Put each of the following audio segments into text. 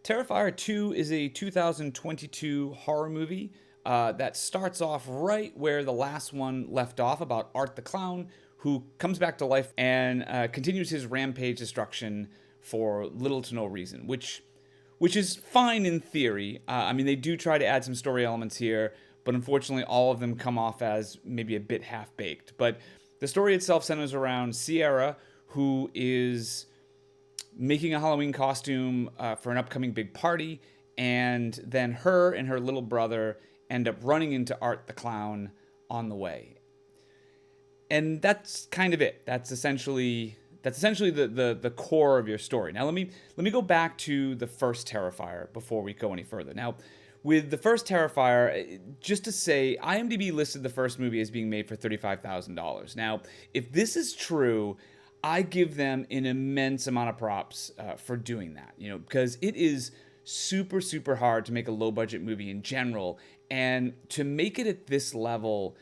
Terrifier 2 is a 2022 horror movie that starts off right where the last one left off about Art the Clown, who comes back to life and continues his rampage destruction for little to no reason, which is fine in theory. I mean, they do try to add some story elements here, but unfortunately, all of them come off as maybe a bit half baked. But the story itself centers around Sierra, who is making a Halloween costume for an upcoming big party, and then her and her little brother end up running into Art the Clown on the way. And that's kind of it. That's essentially the core of your story. Now let me go back to the first Terrifier before we go any further. Now, with the first Terrifier, just to say, IMDb listed the first movie as being made for $35,000. Now, if this is true, I give them an immense amount of props for doing that. Because it is super super hard to make a low budget movie in general, and to make it at this level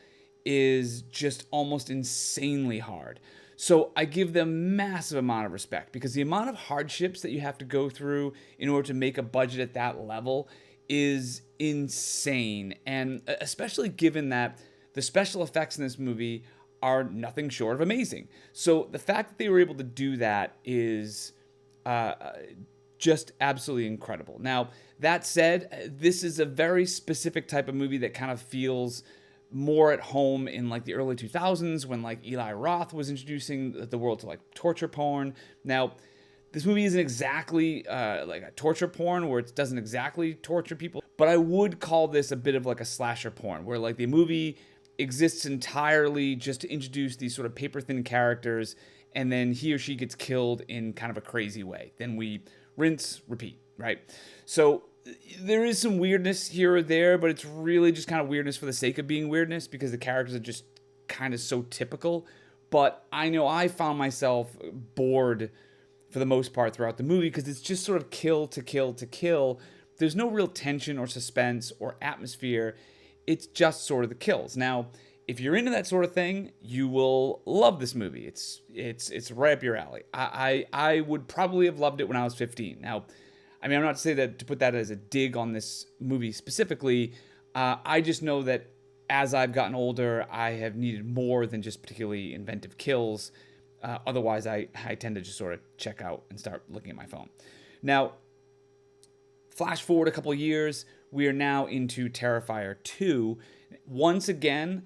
is just almost insanely hard. So I give them massive amount of respect, because the amount of hardships that you have to go through in order to make a budget at that level is insane. And especially given that the special effects in this movie are nothing short of amazing. So the fact that they were able to do that is just absolutely incredible. Now, that said, this is a very specific type of movie that kind of feels more at home in like the early 2000s, when like Eli Roth was introducing the world to like torture porn. Now, this movie isn't exactly like a torture porn where it doesn't exactly torture people, but I would call this a bit of like a slasher porn, where like the movie exists entirely just to introduce these sort of paper thin characters, and then he or she gets killed in kind of a crazy way. Then we rinse, repeat, right? So there is some weirdness here or there, but it's really just kind of weirdness for the sake of being weirdness, because the characters are just kind of so typical. But I know I found myself bored for the most part throughout the movie, because it's just sort of kill to kill to kill. There's no real tension or suspense or atmosphere. It's just sort of the kills. Now, if you're into that sort of thing, you will love this movie. It's right up your alley. I would probably have loved it when I was 15. Now, I mean, I'm not to say that to put that as a dig on this movie specifically. I just know that as I've gotten older, I have needed more than just particularly inventive kills. Otherwise, I tend to just sort of check out and start looking at my phone. Now, flash forward a couple years, we are now into Terrifier 2. Once again,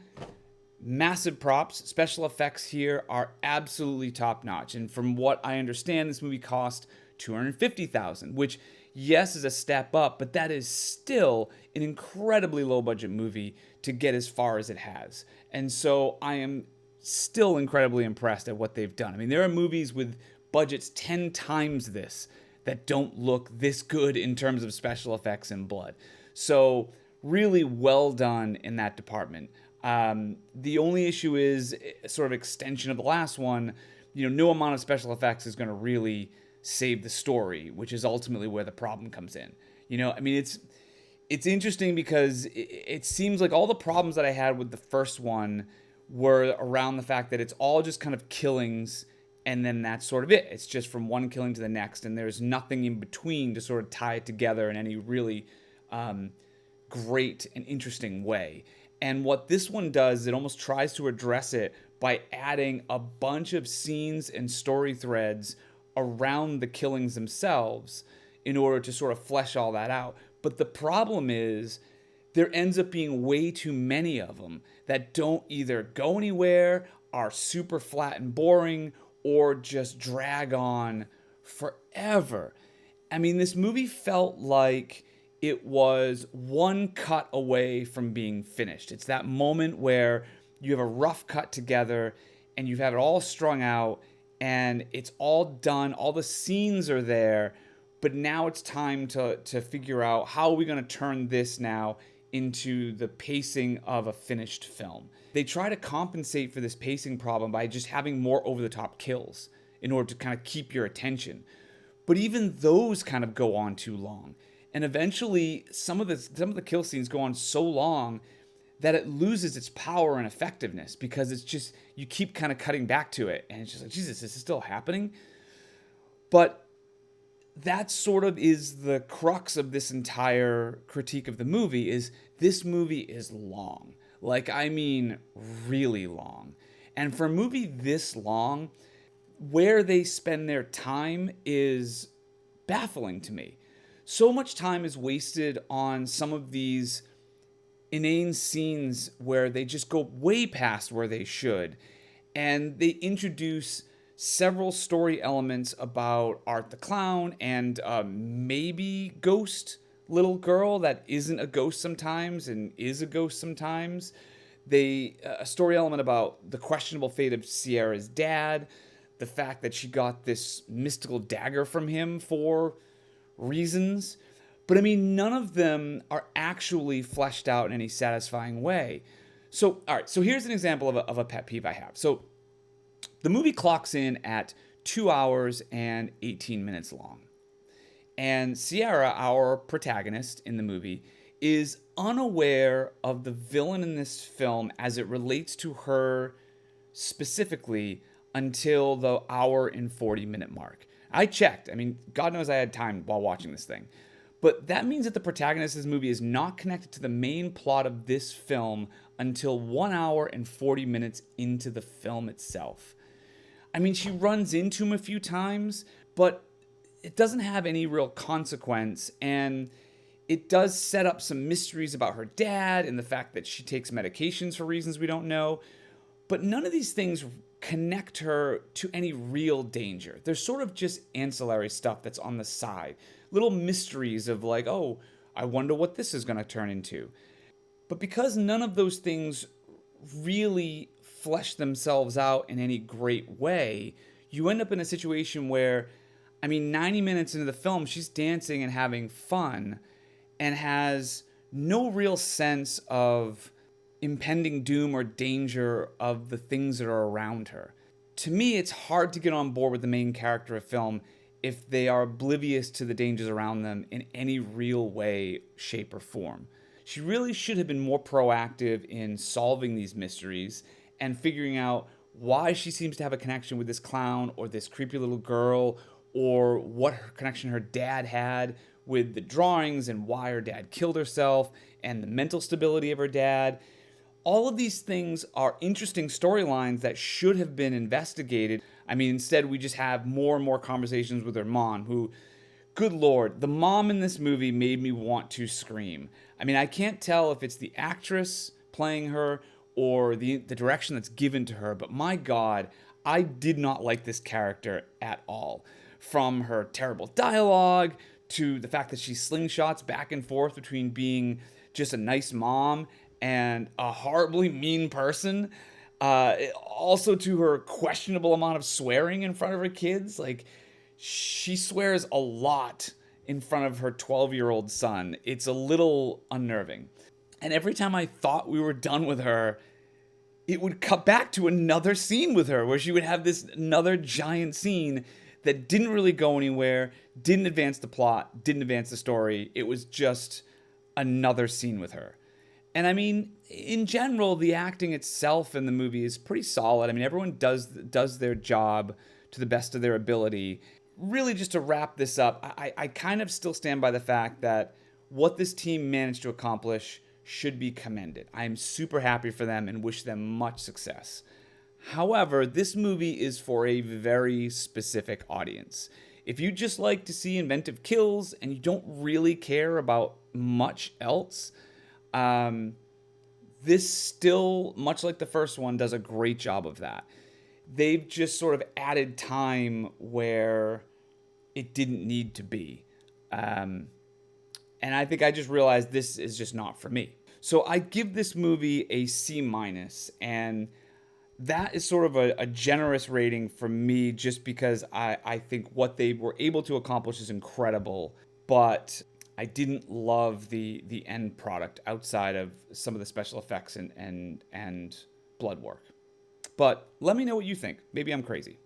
massive props. Special effects here are absolutely top notch. And from what I understand, this movie cost $250,000, which, yes, is a step up, but that is still an incredibly low budget movie to get as far as it has. And so I am still incredibly impressed at what they've done. I mean, there are movies with budgets 10 times this that don't look this good in terms of special effects and blood. So really well done in that department. The only issue is sort of extension of the last one. No amount of special effects is going to really save the story, which is ultimately where the problem comes in. I mean, it's interesting, because it seems like all the problems that I had with the first one were around the fact that it's all just kind of killings, and then that's sort of it. It's just from one killing to the next, and there's nothing in between to sort of tie it together in any really great and interesting way. And what this one does, it almost tries to address it by adding a bunch of scenes and story threads around the killings themselves in order to sort of flesh all that out. But the problem is, there ends up being way too many of them that don't either go anywhere, are super flat and boring, or just drag on forever. I mean, this movie felt like it was one cut away from being finished. It's that moment where you have a rough cut together and you've had it all strung out and it's all done. All the scenes are there, but now it's time to figure out how are we going to turn this now into the pacing of a finished film. They try to compensate for this pacing problem by just having more over-the-top kills in order to kind of keep your attention. But even those kind of go on too long. And eventually, some of the kill scenes go on so long that it loses its power and effectiveness, because it's just, you keep kind of cutting back to it. And it's just like, Jesus, this is still happening? But that sort of is the crux of this entire critique of the movie. Is this movie is long. Like, I mean, really long. And for a movie this long, where they spend their time is baffling to me. So much time is wasted on some of these inane scenes where they just go way past where they should. And they introduce several story elements about Art the Clown and maybe ghost little girl that isn't a ghost sometimes and is a ghost sometimes. They a story element about the questionable fate of Sierra's dad, the fact that she got this mystical dagger from him for reasons. But I mean, none of them are actually fleshed out in any satisfying way. So, all right, so here's an example of a pet peeve I have. So, the movie clocks in at 2 hours and 18 minutes long. And Sierra, our protagonist in the movie, is unaware of the villain in this film as it relates to her specifically until the hour and 40-minute mark. I checked. I mean, God knows I had time while watching this thing. But that means that the protagonist of this movie is not connected to the main plot of this film until 1 hour and 40 minutes into the film itself. I mean, she runs into him a few times, but it doesn't have any real consequence, and it does set up some mysteries about her dad and the fact that she takes medications for reasons we don't know. But none of these things connect her to any real danger. They're sort of just ancillary stuff that's on the side. Little mysteries of like, oh, I wonder what this is going to turn into. But because none of those things really flesh themselves out in any great way, you end up in a situation where, I mean, 90 minutes into the film, she's dancing and having fun and has no real sense of impending doom or danger of the things that are around her. To me, it's hard to get on board with the main character of film if they are oblivious to the dangers around them in any real way, shape, or form. She really should have been more proactive in solving these mysteries and figuring out why she seems to have a connection with this clown or this creepy little girl, or what her connection her dad had with the drawings and why her dad killed herself and the mental stability of her dad. All of these things are interesting storylines that should have been investigated. I mean, instead we just have more and more conversations with her mom, who, good Lord, the mom in this movie made me want to scream. I mean, I can't tell if it's the actress playing her or the direction that's given to her, but my God, I did not like this character at all. From her terrible dialogue to the fact that she slingshots back and forth between being just a nice mom and a horribly mean person. Also to her questionable amount of swearing in front of her kids. Like, she swears a lot in front of her 12-year-old son. It's a little unnerving. And every time I thought we were done with her, it would cut back to another scene with her where she would have this another giant scene that didn't really go anywhere, didn't advance the plot, didn't advance the story. It was just another scene with her. And I mean, in general, the acting itself in the movie is pretty solid. I mean, everyone does their job to the best of their ability. Really, just to wrap this up, I kind of still stand by the fact that what this team managed to accomplish should be commended. I am super happy for them and wish them much success. However, this movie is for a very specific audience. If you just like to see inventive kills and you don't really care about much else, this still, much like the first one, does a great job of that. They've just sort of added time where it didn't need to be. And I think I just realized this is just not for me. So I give this movie a C-, and that is sort of a generous rating for me, just because I think what they were able to accomplish is incredible, but I didn't love the end product outside of some of the special effects and blood work. But let me know what you think. Maybe I'm crazy.